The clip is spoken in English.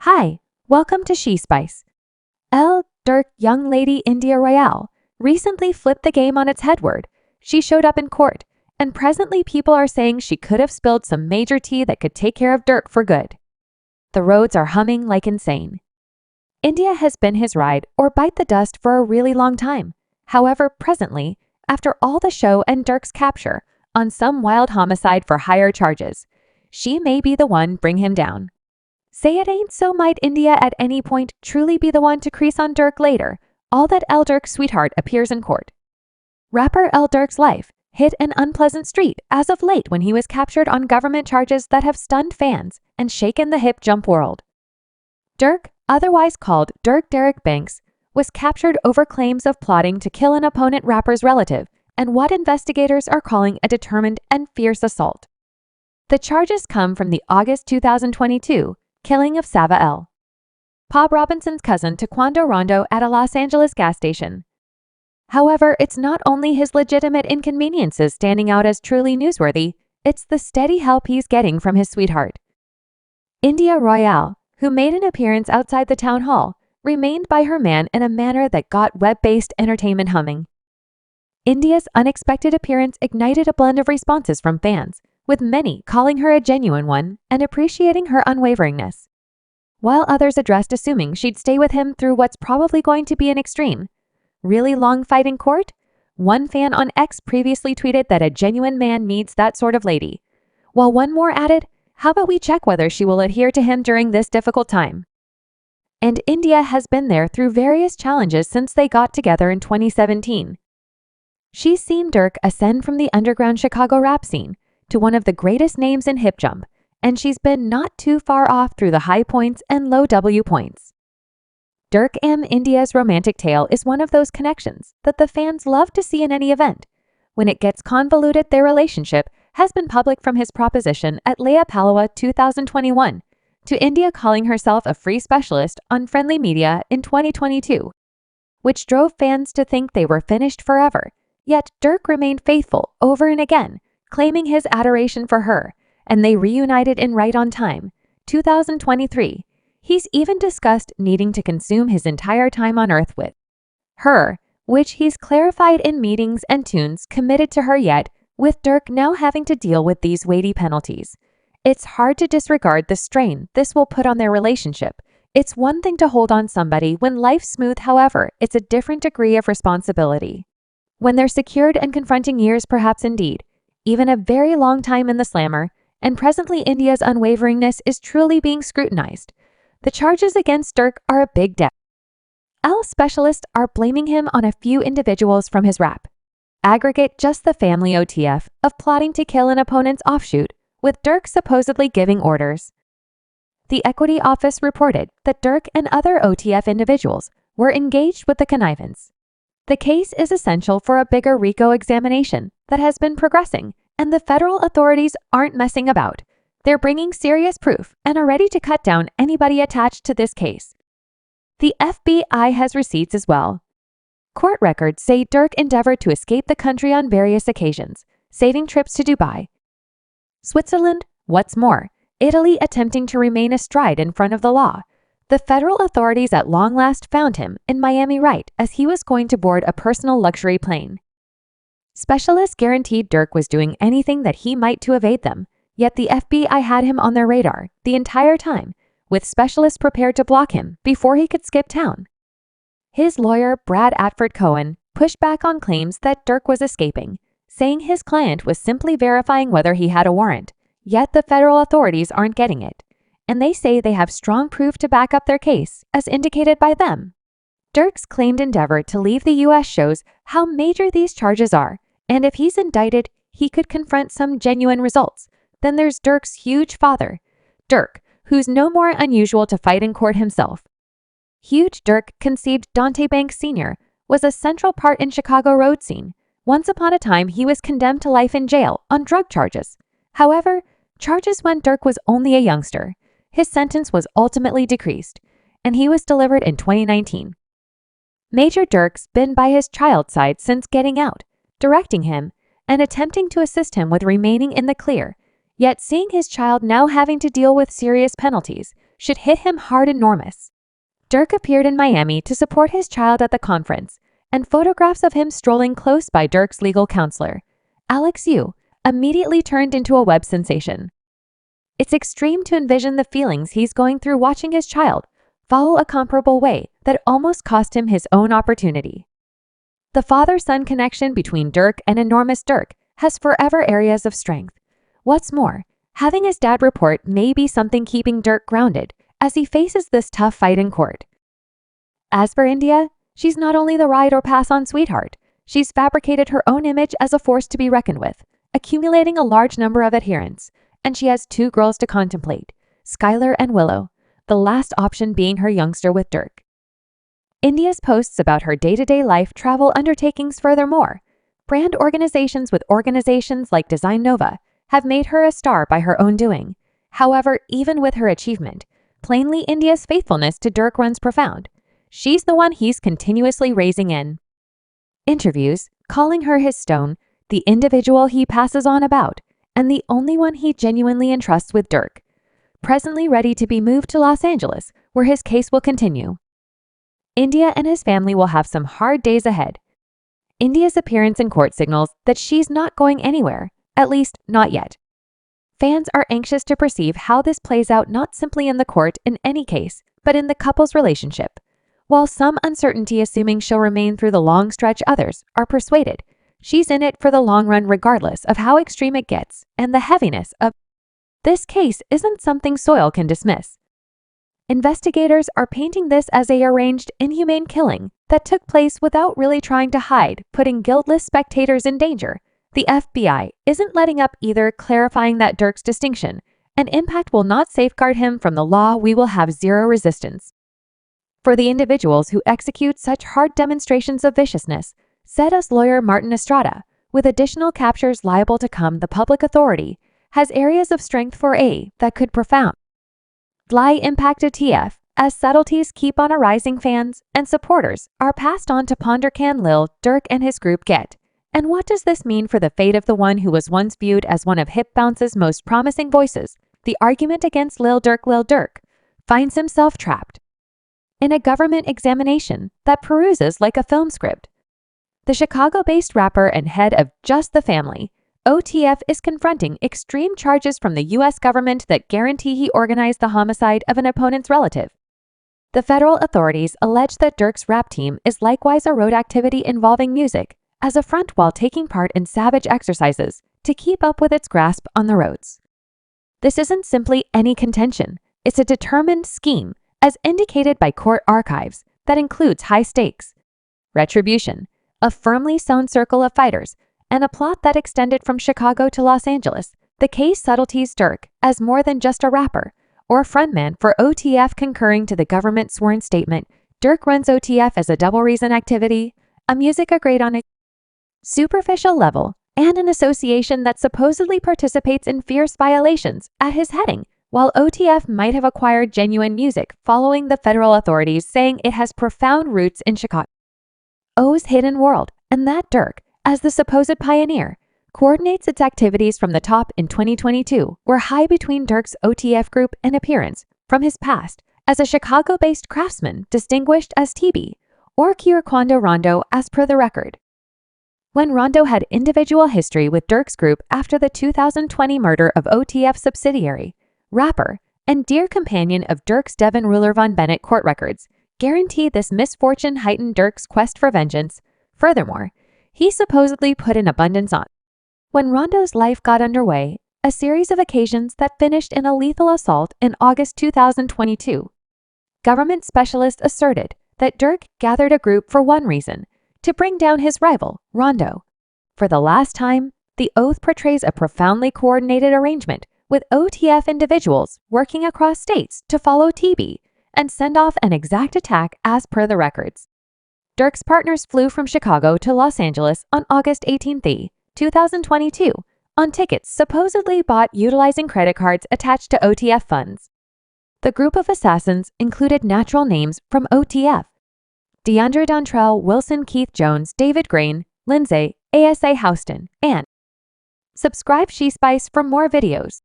Hi, welcome to She Spice. Lil Durk young lady India Royale recently flipped the game on its headward. She showed up in court, and presently people are saying she could have spilled some major tea that could take care of Dirk for good. The roads are humming like insane. India has been his ride or bite the dust for a really long time. However, presently, after all the show and Dirk's capture on some wild homicide for higher charges, she may be the one bring him down. Say it ain't so might India at any point truly be the one to crease on Dirk later, all that Lil Durk's sweetheart appears in court. Rapper Lil Durk's life hit an unpleasant street as of late when he was captured on government charges that have stunned fans and shaken the hip jump world. Dirk, otherwise called Derek Banks, was captured over claims of plotting to kill an opponent rapper's relative and what investigators are calling a determined and fierce assault. The charges come from the August 2022 killing of Sava L. Bob Robinson's cousin Taekwondo Rondo at a Los Angeles gas station. However, it's not only his legitimate inconveniences standing out as truly newsworthy, it's the steady help he's getting from his sweetheart. India Royale, who made an appearance outside the town hall, remained by her man in a manner that got web-based entertainment humming. India's unexpected appearance ignited a blend of responses from fans, with many calling her a genuine one and appreciating her unwaveringness, while others addressed assuming she'd stay with him through what's probably going to be an extreme, really long fight in court. One fan on X previously tweeted that a genuine man needs that sort of lady, while one more added, "How about we check whether she will adhere to him during this difficult time?" And India has been there through various challenges since they got together in 2017. She's seen Dirk ascend from the underground Chicago rap scene to one of the greatest names in hip jump, and she's been not too far off through the high points and low W points. Dirk and India's romantic tale is one of those connections that the fans love to see in any event. When it gets convoluted, their relationship has been public from his proposition at Leia Palawa 2021 to India calling herself a free specialist on friendly media in 2022, which drove fans to think they were finished forever. Yet Dirk remained faithful over and again, claiming his adoration for her, and they reunited in Right on Time, 2023. He's even discussed needing to consume his entire time on Earth with her, which he's clarified in meetings and tunes committed to her. Yet, with Dirk now having to deal with these weighty penalties, it's hard to disregard the strain this will put on their relationship. It's one thing to hold on somebody when life's smooth, however, it's a different degree of responsibility when they're secured and confronting years, perhaps indeed even a very long time in the slammer, and presently India's unwaveringness is truly being scrutinized. The charges against Dirk are a big debt. Specialists are blaming him on a few individuals from his rap. Aggregate just the family OTF of plotting to kill an opponent's offshoot, with Dirk supposedly giving orders. The Equity Office reported that Dirk and other OTF individuals were engaged with the connivance. The case is essential for a bigger RICO examination that has been progressing, and the federal authorities aren't messing about. They're bringing serious proof and are ready to cut down anybody attached to this case. The FBI has receipts as well. Court records say Dirk endeavored to escape the country on various occasions, saving trips to Dubai, Switzerland, what's more, Italy, attempting to remain astride in front of the law. The federal authorities at long last found him in Miami right as he was going to board a personal luxury plane. Specialists guaranteed Dirk was doing anything that he might to evade them, yet the FBI had him on their radar the entire time, with specialists prepared to block him before he could skip town. His lawyer, Brad Atford Cohen, pushed back on claims that Dirk was escaping, saying his client was simply verifying whether he had a warrant, yet the federal authorities aren't getting it, and they say they have strong proof to back up their case, as indicated by them. Dirk's claimed endeavor to leave the U.S. shows how major these charges are, and if he's indicted, he could confront some genuine results. Then there's Dirk's huge father, Dirk, who's no more unusual to fight in court himself. Huge Dirk conceived Dante Banks Sr., was a central part in Chicago road scene. Once upon a time, he was condemned to life in jail on drug charges. However, charges when Dirk was only a youngster. His sentence was ultimately decreased, and he was delivered in 2019. Major Dirk's been by his child's side since getting out, directing him and attempting to assist him with remaining in the clear, yet seeing his child now having to deal with serious penalties, should hit him hard and enormous. Dirk appeared in Miami to support his child at the conference, and photographs of him strolling close by Dirk's legal counselor, Alex Yu, immediately turned into a web sensation. It's extreme to envision the feelings he's going through watching his child follow a comparable way that almost cost him his own opportunity. The father-son connection between Dirk and enormous Dirk has forever areas of strength. What's more, having his dad report may be something keeping Dirk grounded as he faces this tough fight in court. As for India, she's not only the ride or pass on sweetheart, she's fabricated her own image as a force to be reckoned with, accumulating a large number of adherents, and she has 2 girls to contemplate, Skylar and Willow, the last option being her youngster with Dirk. India's posts about her day-to-day life travel undertakings furthermore. Brand organizations with organizations like Design Nova have made her a star by her own doing. However, even with her achievement, plainly India's faithfulness to Dirk runs profound. She's the one he's continuously raising in interviews, calling her his stone, the individual he passes on about, and the only one he genuinely entrusts with Dirk. Presently ready to be moved to Los Angeles, where his case will continue. India and his family will have some hard days ahead. India's appearance in court signals that she's not going anywhere, at least not yet. Fans are anxious to perceive how this plays out not simply in the court in any case, but in the couple's relationship. While some uncertainty assuming she'll remain through the long stretch, others are persuaded she's in it for the long run regardless of how extreme it gets, and the heaviness of this case isn't something Soil can dismiss. Investigators are painting this as a arranged, inhumane killing that took place without really trying to hide, putting guiltless spectators in danger. The FBI isn't letting up either, clarifying that Dirk's distinction and impact will not safeguard him from the law. We will have zero resistance. For the individuals who execute such hard demonstrations of viciousness, said us lawyer Martin Estrada, with additional captures liable to come, the public authority has areas of strength for a that could profound fly impacted TF as subtleties keep on arising. Fans and supporters are passed on to ponder, can Lil Durk and his group get? And what does this mean for the fate of the one who was once viewed as one of hip bounce's most promising voices? The argument against Lil Durk finds himself trapped in a government examination that peruses like a film script. The Chicago-based rapper and head of Just the Family, OTF, is confronting extreme charges from the U.S. government that guarantee he organized the homicide of an opponent's relative. The federal authorities allege that Dirk's rap team is likewise a road activity involving music as a front while taking part in savage exercises to keep up with its grasp on the roads. This isn't simply any contention, it's a determined scheme, as indicated by court archives, that includes high stakes, retribution, a firmly sewn circle of fighters, and a plot that extended from Chicago to Los Angeles. The case subtleties Dirk as more than just a rapper or frontman for OTF. Concurring to the government's sworn statement, Dirk runs OTF as a double reason activity, a music grade on a superficial level, and an association that supposedly participates in fierce violations at his heading, while OTF might have acquired genuine music following the federal authorities saying it has profound roots in Chicago's hidden world, and that Dirk, as the supposed pioneer, coordinates its activities from the top. In 2022 were high between Dirk's OTF group and appearance from his past as a Chicago-based craftsman distinguished as TB or Cuando Rondo, as per the record. When Rondo had individual history with Dirk's group after the 2020 murder of OTF subsidiary, rapper, and dear companion of Dirk's Devin Ruler Von Bennett, court records guarantee this misfortune heightened Dirk's quest for vengeance. Furthermore, he supposedly put in abundance on when Rondo's life got underway, a series of occasions that finished in a lethal assault in August 2022. Government specialists asserted that Dirk gathered a group for one reason, to bring down his rival, Rondo. For the last time, the oath portrays a profoundly coordinated arrangement with OTF individuals working across states to follow TB and send off an exact attack as per the records. Dirk's partners flew from Chicago to Los Angeles on August 18, 2022, on tickets supposedly bought utilizing credit cards attached to OTF funds. The group of assassins included natural names from OTF: DeAndre Dontrell, Wilson Keith Jones, David Grain, Lindsay, ASA Houston, and subscribe She Spice for more videos.